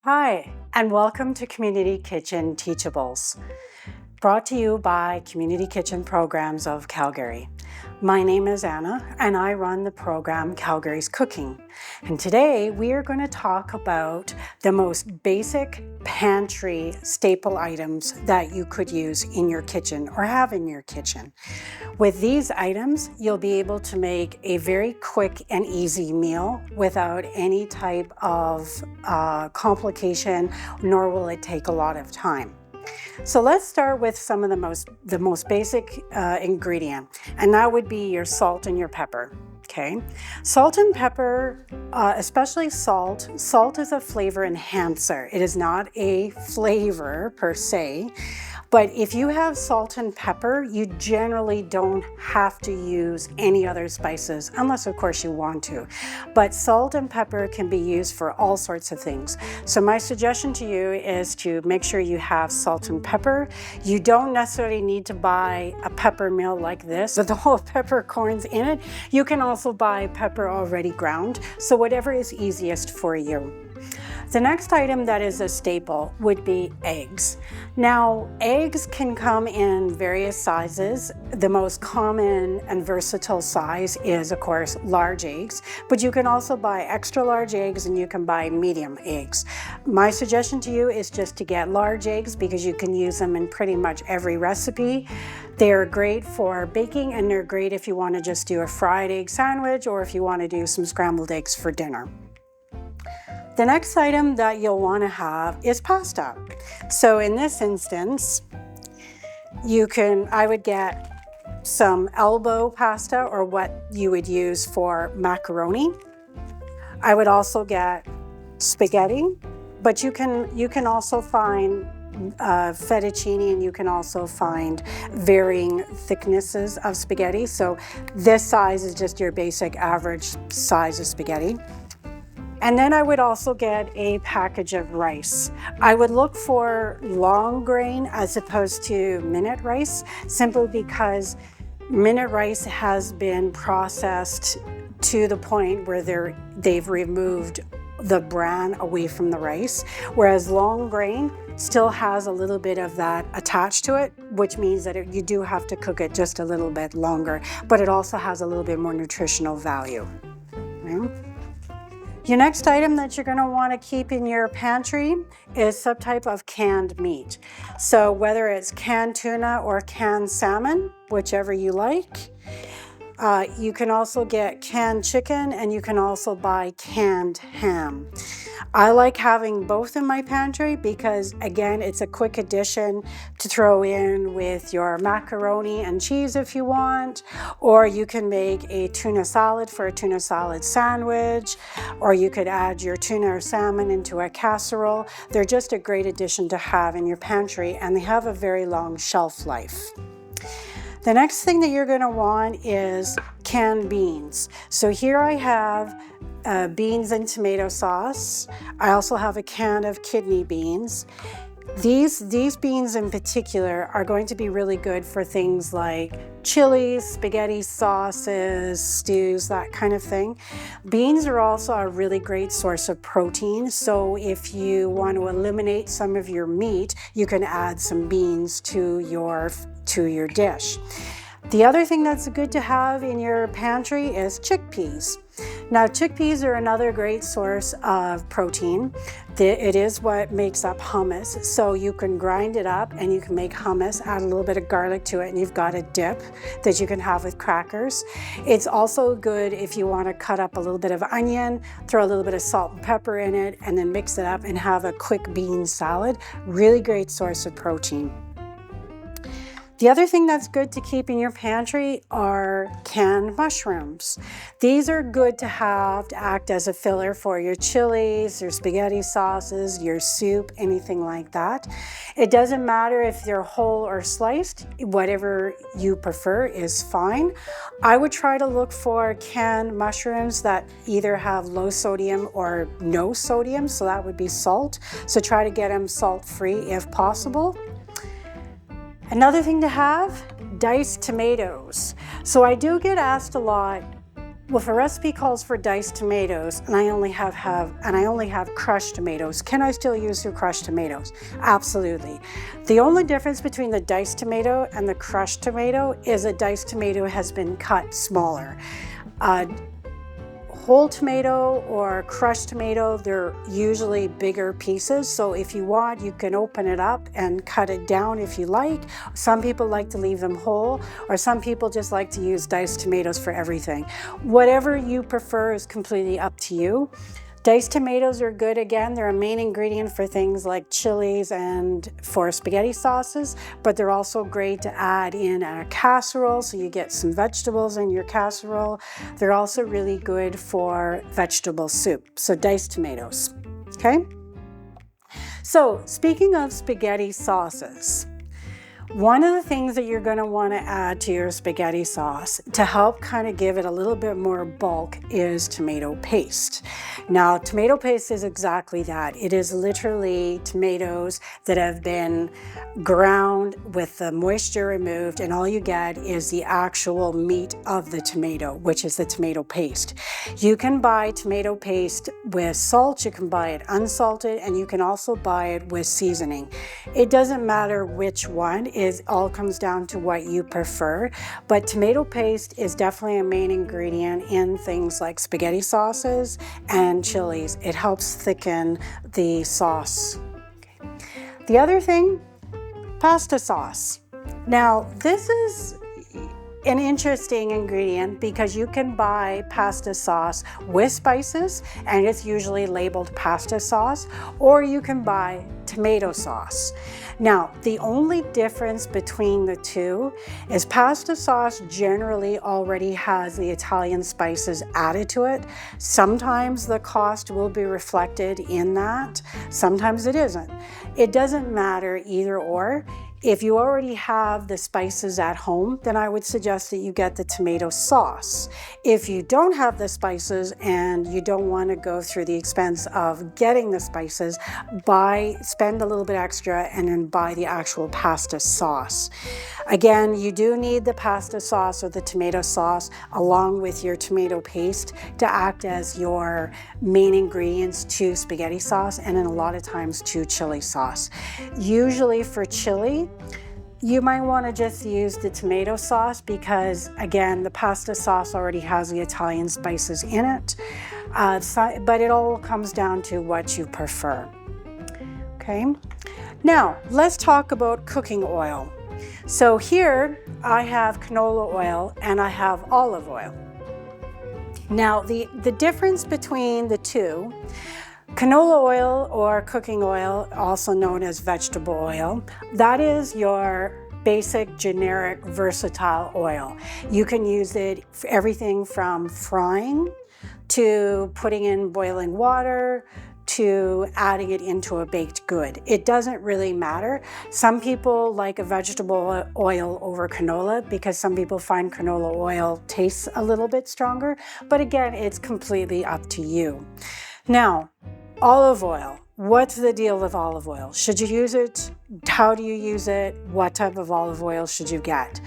Hi, and welcome to Community Kitchen Teachables, brought to you by Community Kitchen Programs of Calgary. My name is Anna, and I run the program Calgary's Cooking. And today we are going to talk about the most basic pantry staple items that you could use in your kitchen or have in your kitchen. With these items, you'll be able to make a very quick and easy meal without any type of complication, nor will it take a lot of time. So let's start with some of the most basic ingredient, and that would be your salt and your pepper. Okay, salt and pepper, especially salt. Salt is a flavor enhancer. It is not a flavor per se. But if you have salt and pepper, you generally don't have to use any other spices, unless of course you want to. But salt and pepper can be used for all sorts of things. So my suggestion to you is to make sure you have salt and pepper. You don't necessarily need to buy a pepper mill like this with the whole peppercorns in it. You can also buy pepper already ground. So whatever is easiest for you. The next item that is a staple would be eggs. Now, eggs can come in various sizes. The most common and versatile size is, of course, large eggs, but you can also buy extra large eggs and you can buy medium eggs. My suggestion to you is just to get large eggs because you can use them in pretty much every recipe. They're great for baking and they're great if you want to just do a fried egg sandwich or if you want to do some scrambled eggs for dinner. The next item that you'll want to have is pasta. So in this instance, I would get some elbow pasta or what you would use for macaroni. I would also get spaghetti, but you can also find fettuccine, and you can also find varying thicknesses of spaghetti. So this size is just your basic average size of spaghetti. And then I would also get a package of rice. I would look for long grain as opposed to minute rice, simply because minute rice has been processed to the point where they've removed the bran away from the rice, whereas long grain still has a little bit of that attached to it, which means that you do have to cook it just a little bit longer, but it also has a little bit more nutritional value. Okay? Your next item that you're going to want to keep in your pantry is some type of canned meat. So whether it's canned tuna or canned salmon, whichever you like. You can also get canned chicken and you can also buy canned ham. I like having both in my pantry because, again, it's a quick addition to throw in with your macaroni and cheese if you want, or you can make a tuna salad for a tuna salad sandwich, or you could add your tuna or salmon into a casserole. They're just a great addition to have in your pantry, and they have a very long shelf life. The next thing that you're going to want is canned beans. So here I have beans and tomato sauce. I also have a can of kidney beans. These beans in particular are going to be really good for things like chilies, spaghetti sauces, stews, that kind of thing. Beans are also a really great source of protein. So if you want to eliminate some of your meat, you can add some beans to your dish. The other thing that's good to have in your pantry is chickpeas. Now, chickpeas are another great source of protein. It is what makes up hummus. So you can grind it up and you can make hummus, add a little bit of garlic to it, and you've got a dip that you can have with crackers. It's also good if you want to cut up a little bit of onion, throw a little bit of salt and pepper in it, and then mix it up and have a quick bean salad. Really great source of protein. The other thing that's good to keep in your pantry are canned mushrooms. These are good to have to act as a filler for your chilies, your spaghetti sauces, your soup, anything like that. It doesn't matter if they're whole or sliced, whatever you prefer is fine. I would try to look for canned mushrooms that either have low sodium or no sodium, so that would be salt. So try to get them salt-free if possible. Another thing to have, diced tomatoes. So I do get asked a lot, Well, if a recipe calls for diced tomatoes and I only have crushed tomatoes, can I still use your crushed tomatoes? Absolutely. The only difference between the diced tomato and the crushed tomato is a diced tomato has been cut smaller. Whole tomato or crushed tomato, they're usually bigger pieces. So if you want, you can open it up and cut it down if you like. Some people like to leave them whole, or some people just like to use diced tomatoes for everything. Whatever you prefer is completely up to you. Diced tomatoes are good. Again, they're a main ingredient for things like chilies and for spaghetti sauces, but they're also great to add in a casserole, so you get some vegetables in your casserole. They're also really good for vegetable soup, so diced tomatoes, okay? So speaking of spaghetti sauces, one of the things that you're going to want to add to your spaghetti sauce to help kind of give it a little bit more bulk is tomato paste. Now, tomato paste is exactly that. It is literally tomatoes that have been ground with the moisture removed, and all you get is the actual meat of the tomato, which is the tomato paste. You can buy tomato paste with salt, you can buy it unsalted, and you can also buy it with seasoning. It doesn't matter which one. It all comes down to what you prefer, but tomato paste is definitely a main ingredient in things like spaghetti sauces and chilies. It helps thicken the sauce. Okay. The other thing, pasta sauce. Now, this is an interesting ingredient because you can buy pasta sauce with spices and it's usually labeled pasta sauce, or you can buy tomato sauce. Now, the only difference between the two is pasta sauce generally already has the Italian spices added to it. Sometimes the cost will be reflected in that, sometimes it isn't. It doesn't matter either or. If you already have the spices at home, then I would suggest that you get the tomato sauce. If you don't have the spices and you don't want to go through the expense of getting the spices, spend a little bit extra and then buy the actual pasta sauce. Again, you do need the pasta sauce or the tomato sauce along with your tomato paste to act as your main ingredients to spaghetti sauce, and then a lot of times to chili sauce. Usually for chili, you might want to just use the tomato sauce because, again, the pasta sauce already has the Italian spices in it, but it all comes down to what you prefer. Okay, now let's talk about cooking oil. So here I have canola oil and I have olive oil. Now the difference between the two, canola oil or cooking oil, also known as vegetable oil, that is your basic, generic, versatile oil. You can use it for everything from frying to putting in boiling water to adding it into a baked good. It doesn't really matter. Some people like a vegetable oil over canola because some people find canola oil tastes a little bit stronger, but again, it's completely up to you. Now, olive oil. What's the deal with olive oil? Should you use it? How do you use it? What type of olive oil should you get?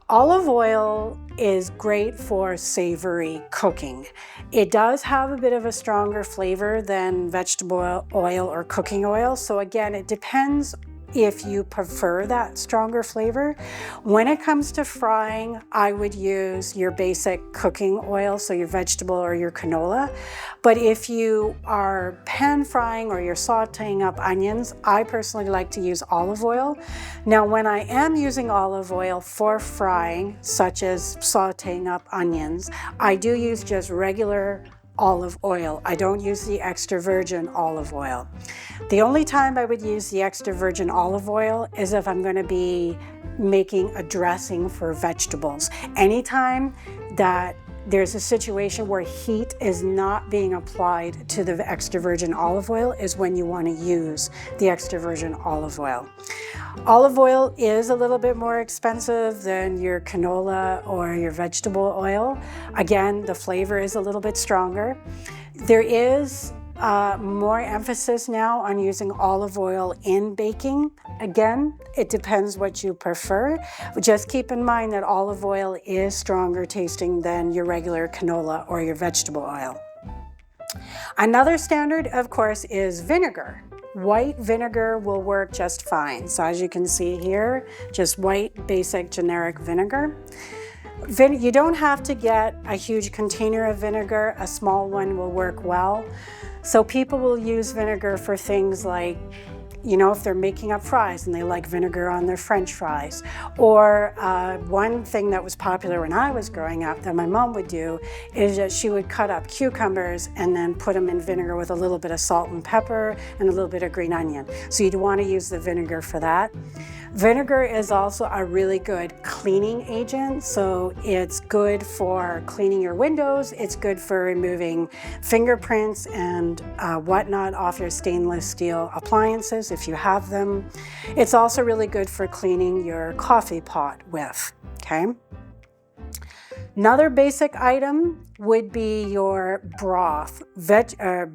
Olive oil is great for savory cooking. It does have a bit of a stronger flavor than vegetable oil or cooking oil. So again, it depends if you prefer that stronger flavor. When it comes to frying, I would use your basic cooking oil, so your vegetable or your canola. But if you are pan frying or you're sauteing up onions, I personally like to use olive oil. Now, when I am using olive oil for frying, such as sauteing up onions, I do use just regular olive oil. I don't use the extra virgin olive oil. The only time I would use the extra virgin olive oil is if I'm going to be making a dressing for vegetables. Anytime that there's a situation where heat is not being applied to the extra virgin olive oil is when you want to use the extra virgin olive oil. Olive oil is a little bit more expensive than your canola or your vegetable oil. Again, the flavor is a little bit stronger. There is more emphasis now on using olive oil in baking. Again, it depends what you prefer. Just keep in mind that olive oil is stronger tasting than your regular canola or your vegetable oil. Another standard, of course, is vinegar. White vinegar will work just fine. So as you can see here, just white, basic, generic vinegar. You don't have to get a huge container of vinegar. A small one will work well. So people will use vinegar for things like, you know, if they're making up fries and they like vinegar on their French fries. Or one thing that was popular when I was growing up that my mom would do is that she would cut up cucumbers and then put them in vinegar with a little bit of salt and pepper and a little bit of green onion. So you'd want to use the vinegar for that. Vinegar is also a really good cleaning agent, so it's good for cleaning your windows, it's good for removing fingerprints and whatnot off your stainless steel appliances if you have them. It's also really good for cleaning your coffee pot with, okay? Another basic item would be your broth,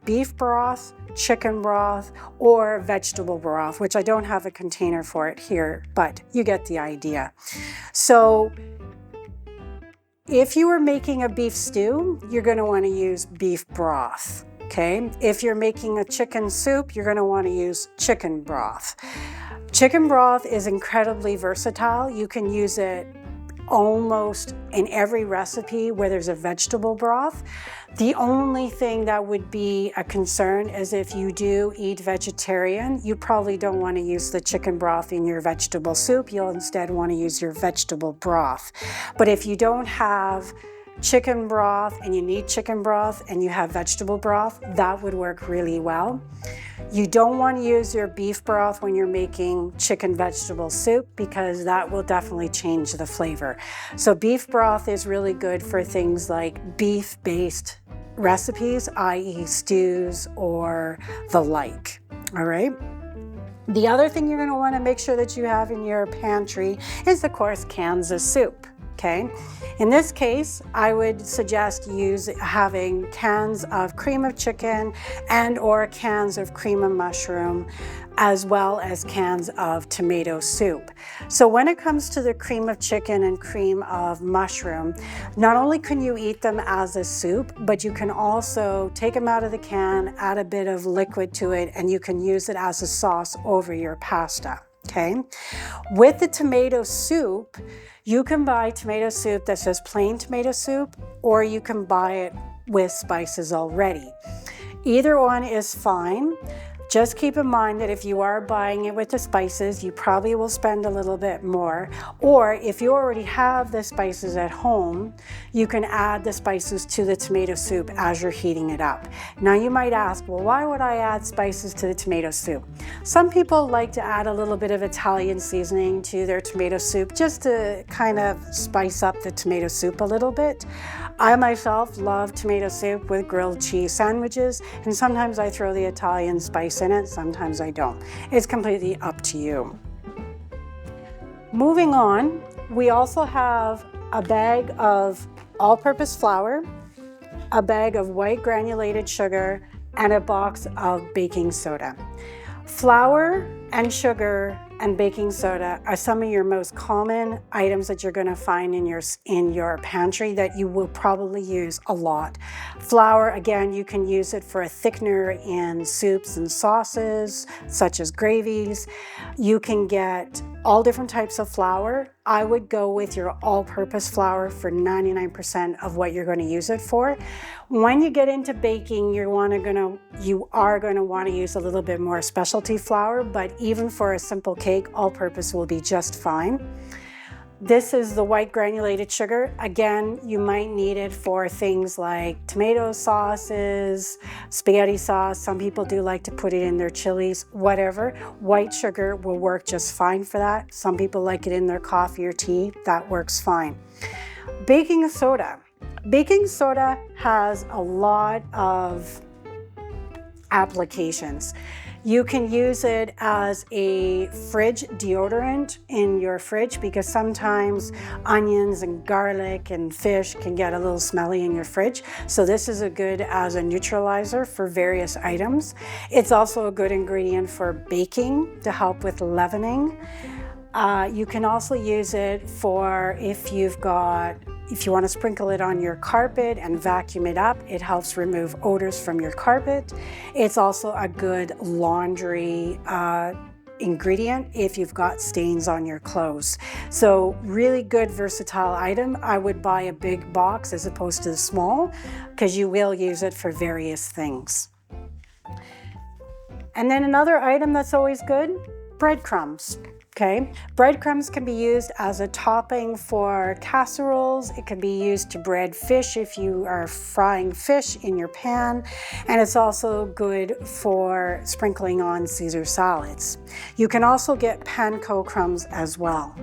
beef broth, chicken broth, or vegetable broth, which I don't have a container for it here, but you get the idea. So if you were making a beef stew, you're going to want to use beef broth, okay? If you're making a chicken soup, you're going to want to use chicken broth. Chicken broth is incredibly versatile. You can use it almost in every recipe where there's a vegetable broth. The only thing that would be a concern is if you do eat vegetarian, you probably don't want to use the chicken broth in your vegetable soup. You'll instead want to use your vegetable broth. But if you don't have chicken broth and you need chicken broth and you have vegetable broth, that would work really well. You don't want to use your beef broth when you're making chicken vegetable soup because that will definitely change the flavor. So beef broth is really good for things like beef-based recipes, i.e. stews or the like, all right? The other thing you're going to want to make sure that you have in your pantry is, of course, cans of soup. Okay. In this case, I would suggest having cans of cream of chicken and or cans of cream of mushroom, as well as cans of tomato soup. So when it comes to the cream of chicken and cream of mushroom, not only can you eat them as a soup, but you can also take them out of the can, add a bit of liquid to it, and you can use it as a sauce over your pasta. Okay. With the tomato soup, you can buy tomato soup that says plain tomato soup, or you can buy it with spices already. Either one is fine. Just keep in mind that if you are buying it with the spices, you probably will spend a little bit more. Or if you already have the spices at home, you can add the spices to the tomato soup as you're heating it up. Now you might ask, well, why would I add spices to the tomato soup? Some people like to add a little bit of Italian seasoning to their tomato soup just to kind of spice up the tomato soup a little bit. I myself love tomato soup with grilled cheese sandwiches, and sometimes I throw the Italian spice in it, sometimes I don't. It's completely up to you. Moving on, we also have a bag of all-purpose flour, a bag of white granulated sugar, and a box of baking soda. Flour and sugar and baking soda are some of your most common items that you're going to find in your pantry that you will probably use a lot. Flour, again, you can use it for a thickener in soups and sauces, such as gravies. You can get all different types of flour. I would go with your all-purpose flour for 99% of what you're going to use it for. When you get into baking, you are going to want to use a little bit more specialty flour, but even for a simple cake, all-purpose will be just fine. This is the white granulated sugar. Again, you might need it for things like tomato sauces, spaghetti sauce. Some people do like to put it in their chilies, whatever. White sugar will work just fine for that. Some people like it in their coffee or tea. That works fine. Baking soda. Baking soda has a lot of applications. You can use it as a fridge deodorant in your fridge because sometimes onions and garlic and fish can get a little smelly in your fridge. So this is a good as a neutralizer for various items. It's also a good ingredient for baking to help with leavening. You can also use it for if you want to sprinkle it on your carpet and vacuum it up. It helps remove odors from your carpet. It's also a good laundry ingredient if you've got stains on your clothes. So really good versatile item. I would buy a big box as opposed to the small because you will use it for various things. And then another item that's always good, breadcrumbs. Okay, breadcrumbs can be used as a topping for casseroles. It can be used to bread fish if you are frying fish in your pan, and it's also good for sprinkling on Caesar salads. You can also get panko crumbs as well.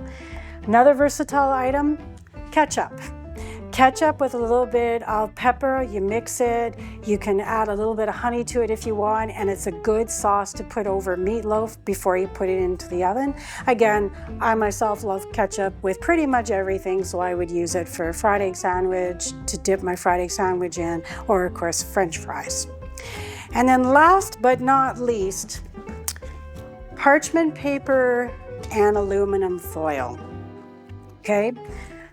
Another versatile item, ketchup. Ketchup with a little bit of pepper, you mix it, you can add a little bit of honey to it if you want, and it's a good sauce to put over meatloaf before you put it into the oven. Again, I myself love ketchup with pretty much everything, so I would use it for a fried egg sandwich, to dip my fried egg sandwich in, or of course French fries. And then last but not least, parchment paper and aluminum foil. Okay,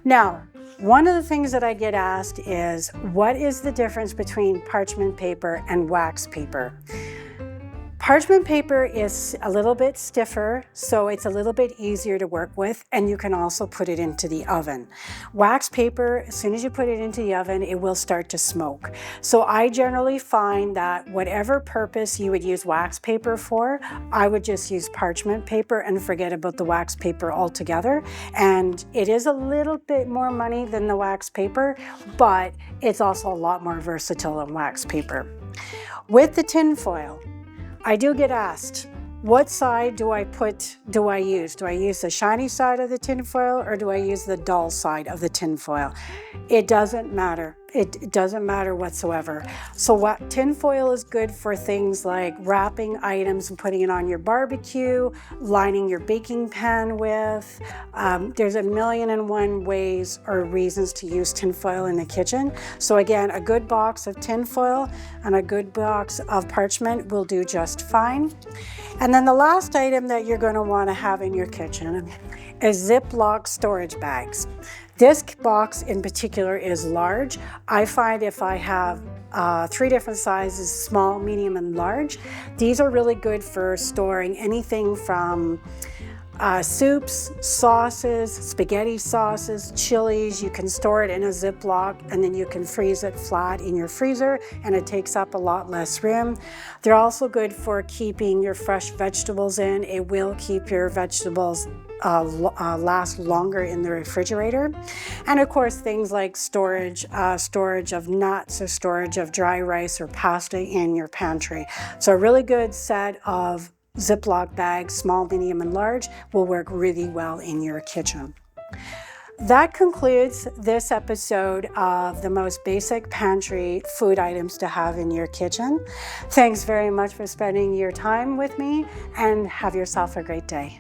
now, one of the things that I get asked is, what is the difference between parchment paper and wax paper? Parchment paper is a little bit stiffer, so it's a little bit easier to work with, and you can also put it into the oven. Wax paper, as soon as you put it into the oven, it will start to smoke. So I generally find that whatever purpose you would use wax paper for, I would just use parchment paper and forget about the wax paper altogether. And it is a little bit more money than the wax paper, but it's also a lot more versatile than wax paper. With the tin foil, I do get asked, what side do I use? Do I use the shiny side of the tin foil or do I use the dull side of the tin foil? It doesn't matter. It doesn't matter whatsoever. So what tin foil is good for things like wrapping items and putting it on your barbecue, lining your baking pan with. There's a million and one ways or reasons to use tin foil in the kitchen. So again, a good box of tin foil and a good box of parchment will do just fine. And then the last item that you're going to want to have in your kitchen is Ziploc storage bags. This box in particular is large. I find if I have 3 different sizes, small, medium, and large, these are really good for storing anything from soups, sauces, spaghetti sauces, chilies. You can store it in a Ziploc and then you can freeze it flat in your freezer and it takes up a lot less room. They're also good for keeping your fresh vegetables in. It will keep your vegetables last longer in the refrigerator. And of course things like storage of nuts or storage of dry rice or pasta in your pantry. So a really good set of Ziploc bags, small, medium, and large, will work really well in your kitchen. That concludes this episode of the most basic pantry food items to have in your kitchen. Thanks very much for spending your time with me and have yourself a great day.